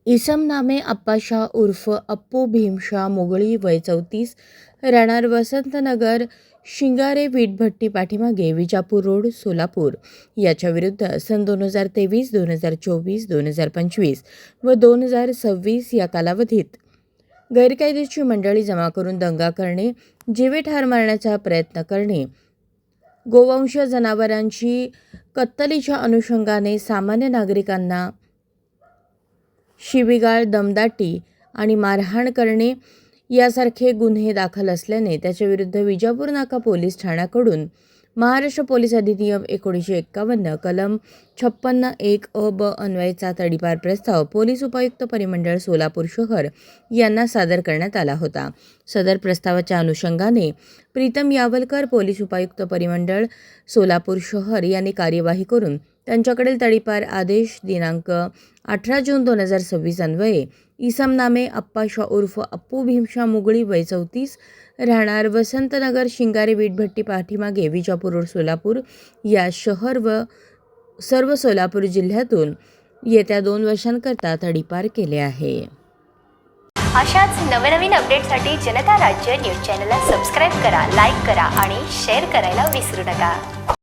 इसम नामे अप्पाशाह उर्फ अप्पू भीमशाह मुगळी वय 34 राहणार वसंतनगर शिंगारे वीटभट्टी पाठीमागे विजापूर रोड सोलापूर याच्या विरुद्ध सन 2023, 2024, 2025 व 2026 या कालावधीत गैरकायदेची मंडळी जमा करून दंगा करणे, जीवे ठार मारण्याचा प्रयत्न करणे, गोवंश जनावरांची कत्तलीच्या अनुषंगाने सामान्य नागरिकांना शिवीगाळ, दमदाटी आणि मारहाण करणे यासारखे गुन्हे दाखल असल्याने त्याच्याविरुद्ध विजापूर नाका पोलीस ठाण्याकडून महाराष्ट्र पोलीस अधिनियम 1951 कलम 56(1) अ ब अन्वयेचा तडीपार प्रस्ताव पोलीस उपायुक्त परिमंडळ सोलापूर शहर यांना सादर करण्यात आला होता. सदर प्रस्तावाच्या अनुषंगाने प्रीतम यावलकर पोलीस उपायुक्त परिमंडळ सोलापूर शहर यांनी कार्यवाही करून त्यांच्याकडील तडीपार आदेश दिनांक 18 जून 2026 अन्वये इसम नामे अप्पाशाह उर्फ अप्पू भीमशाह मुगळी वय 34 राहणार वसंतनगर शिंगारे वीटभट्टी पाठीमागे विजापूर रोड सोलापूर या शहर व सर्व सोलापूर जिल्ह्यातून येत्या 2 वर्षांकरता तडीपार केले आहे. अशाच नवनवीन अपडेटसाठी जनता राज्य न्यूज चॅनलला सबस्क्राईब करा, लाईक करा आणि शेअर करायला विसरू नका.